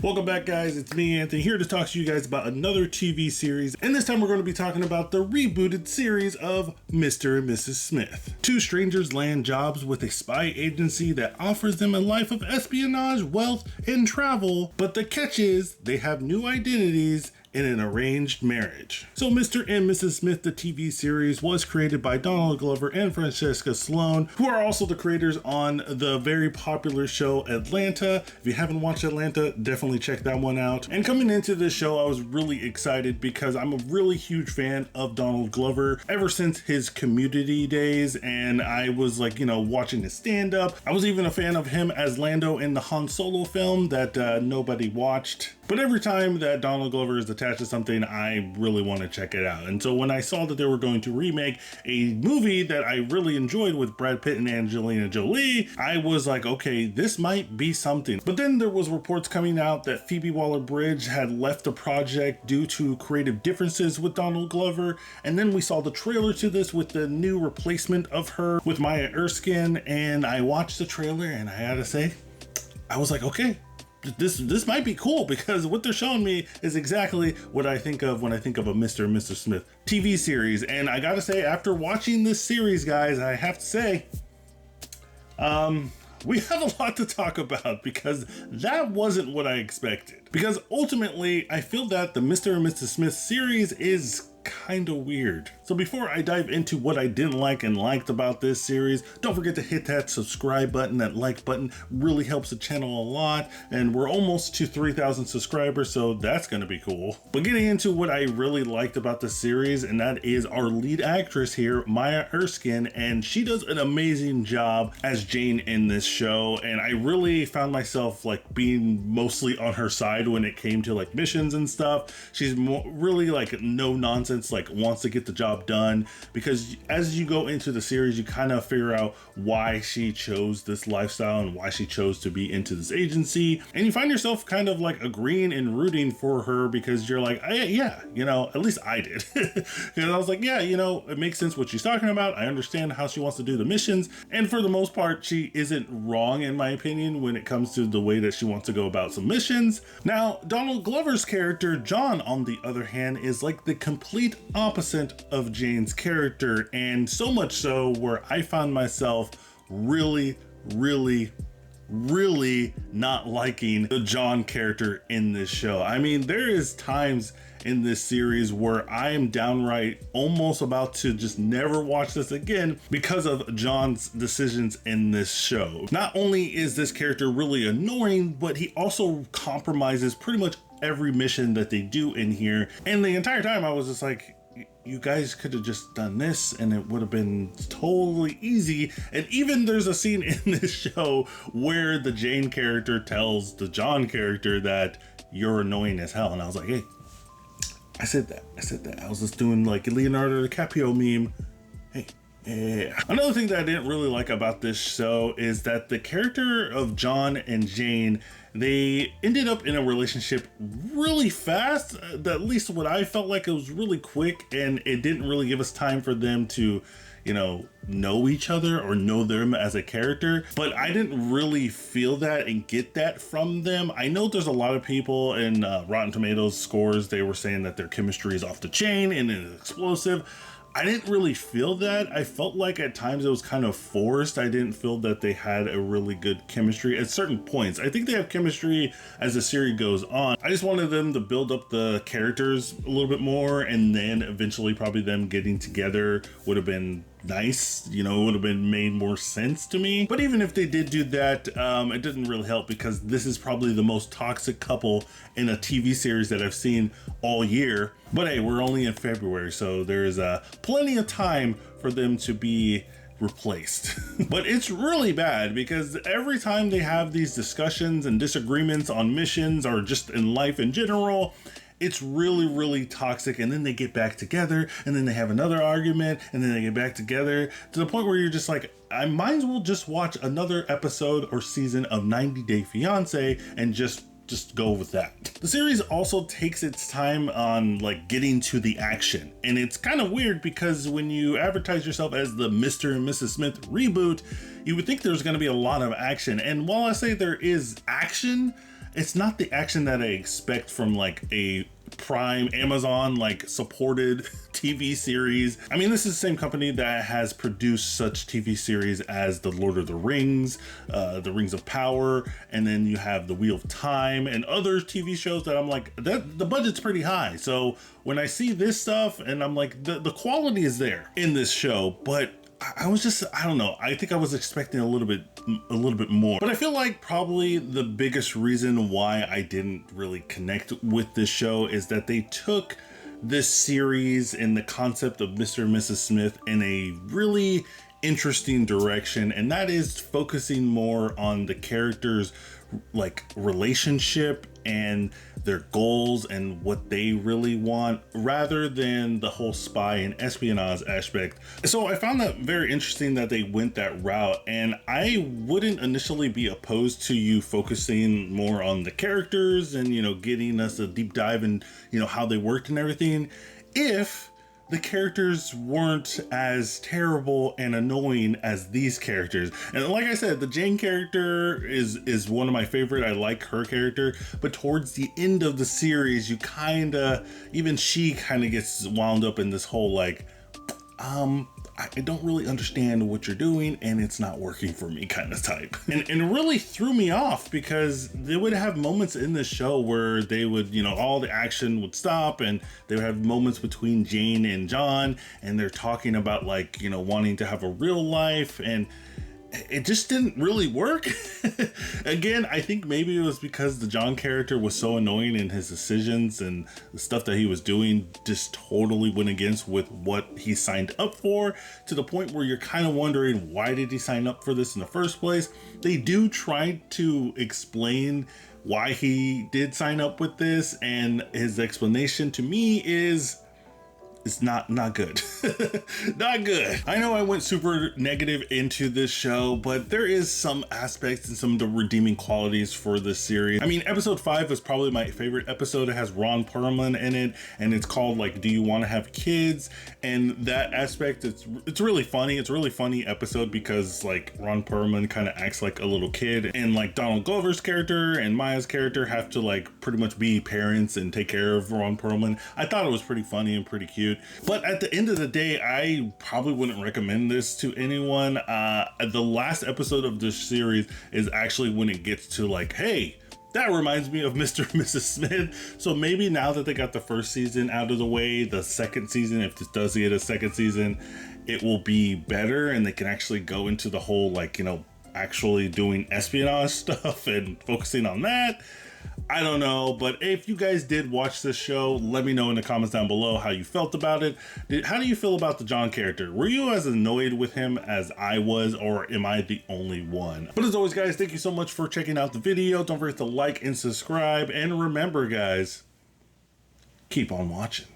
Welcome back, guys. It's me, Anthony, here to talk to you guys about another TV series, and this time we're going to be talking about the rebooted series of Mr. and Mrs. Smith. Two strangers land jobs with a spy agency that offers them a life of espionage, wealth, and travel, but the catch is they have new identities in an arranged marriage. So Mr. and Mrs. Smith, the TV series, was created by Donald Glover and Francesca Sloan, who are also the creators on the very popular show Atlanta. If you haven't watched Atlanta, definitely check that one out. And coming into this show, I was really excited because I'm a really huge fan of Donald Glover ever since his Community days, and I was like, watching his stand-up. I was even a fan of him as Lando in the Han Solo film that nobody watched. But every time that Donald Glover is attached to something, I really want to check it out. And so when I saw that they were going to remake a movie that I really enjoyed with Brad Pitt and Angelina Jolie, I was like, okay, this might be something. But then there was reports coming out that Phoebe Waller-Bridge had left the project due to creative differences with Donald Glover. And then we saw the trailer to this with the new replacement of her with Maya Erskine. And I watched the trailer and I gotta say, I was like, okay, this might be cool, because what they're showing me is exactly what I think of when I think of a Mr. and Mrs. Smith TV series. And I gotta say, after watching this series, guys, I have to say, we have a lot to talk about, because that wasn't what I expected. Because ultimately, I feel that the Mr. and Mrs. Smith series is kind of weird. So before I dive into what I didn't like and liked about this series, don't forget to hit that subscribe button. That like button really helps the channel a lot, and we're almost to 3,000 subscribers, so that's gonna be cool. But getting into what I really liked about the series, and that is our lead actress here, Maya Erskine, and she does an amazing job as Jane in this show, and I really found myself like being mostly on her side when it came to like missions and stuff. She's really like no nonsense, like wants to get the job done, because as you go into the series, you kind of figure out why she chose this lifestyle and why she chose to be into this agency, and you find yourself kind of like agreeing and rooting for her, because you're like, yeah, at least I did. Because I was like, yeah, it makes sense what she's talking about. I understand how she wants to do the missions, and for the most part, she isn't wrong in my opinion when it comes to the way that she wants to go about some missions. Now, Donald Glover's character, John, on the other hand, is like the complete opposite of Jane's character, and so much so where I found myself really not liking the John character in this show. I mean, there is times in this series where I am downright almost about to just never watch this again because of John's decisions in this show. Not only is this character really annoying, but he also compromises pretty much every mission that they do in here. And the entire time I was just like, you guys could have just done this and it would have been totally easy. And even there's a scene in this show where the Jane character tells the John character that you're annoying as hell. And I was like, hey, I said that. I was just doing like a Leonardo DiCaprio meme. Hey. Yeah. Another thing that I didn't really like about this show is that the character of John and Jane, they ended up in a relationship really fast. At least what I felt like, it was really quick, and it didn't really give us time for them to, know each other or know them as a character. But I didn't really feel that and get that from them. I know there's a lot of people in Rotten Tomatoes scores, they were saying that their chemistry is off the chain and it's explosive. I didn't really feel that. I felt like at times it was kind of forced. I didn't feel that they had a really good chemistry at certain points. I think they have chemistry as the series goes on. I just wanted them to build up the characters a little bit more, and then eventually probably them getting together would have been nice. It would have been made more sense to me. But even if they did do that, it didn't really help, because this is probably the most toxic couple in a TV series that I've seen all year. But hey, we're only in February, so there's plenty of time for them to be replaced. But it's really bad, because every time they have these discussions and disagreements on missions or just in life in general, it's really toxic, and then they get back together, and then they have another argument, and then they get back together, to the point where you're just like, I might as well just watch another episode or season of 90 Day Fiance and just go with that. The series also takes its time on like getting to the action, and it's kind of weird, because when you advertise yourself as the Mr. and Mrs. Smith reboot, you would think there's going to be a lot of action, and while I say there is action, it's not the action that I expect from like a Prime Amazon like supported TV series. I mean, this is the same company that has produced such TV series as The Lord of the Rings, The Rings of Power, and then you have The Wheel of Time and other TV shows that I'm like, that the budget's pretty high. So when I see this stuff and I'm like, the quality is there in this show, but I was just, I don't know. I think I was expecting a little bit more. But I feel like probably the biggest reason why I didn't really connect with this show is that they took this series and the concept of Mr. and Mrs. Smith in a really interesting direction, and that is focusing more on the characters' like relationship and their goals and what they really want, rather than the whole spy and espionage aspect. So I found that very interesting that they went that route, and I wouldn't initially be opposed to you focusing more on the characters and, you know, getting us a deep dive in, you know, how they worked and everything, if the characters weren't as terrible and annoying as these characters. And like I said, the Jane character is one of my favorite. I like her character, but towards the end of the series, you even she gets wound up in this whole like, I don't really understand what you're doing and it's not working for me kind of type. And it really threw me off, because they would have moments in the show where they would, you know, all the action would stop and they would have moments between Jane and John, and they're talking about like, you know, wanting to have a real life, and it just didn't really work. Again, I think maybe it was because the John character was so annoying in his decisions, and the stuff that he was doing just totally went against with what he signed up for, to the point where you're kind of wondering, why did he sign up for this in the first place? They do try to explain why he did sign up with this, and his explanation to me is, it's not good. Not good. I know I went super negative into this show, but there is some aspects and some of the redeeming qualities for this series. I mean, episode 5 is probably my favorite episode. It has Ron Perlman in it, and it's called like, Do You Want to Have Kids? And that aspect, it's really funny. It's a really funny episode because like Ron Perlman kind of acts like a little kid, and like Donald Glover's character and Maya's character have to like pretty much be parents and take care of Ron Perlman. I thought it was pretty funny and pretty cute. But at the end of the day, I probably wouldn't recommend this to anyone. The last episode of this series is actually when it gets to like, hey, that reminds me of Mr. and Mrs. Smith. So maybe now that they got the first season out of the way, the second season, if this does get a second season, it will be better, and they can actually go into the whole like, you know, actually doing espionage stuff and focusing on that. I don't know, but if you guys did watch this show, let me know in the comments down below how you felt about it. How do you feel about the John character? Were you as annoyed with him as I was, or am I the only one? But as always, guys, thank you so much for checking out the video. Don't forget to like and subscribe, and remember, guys, keep on watching.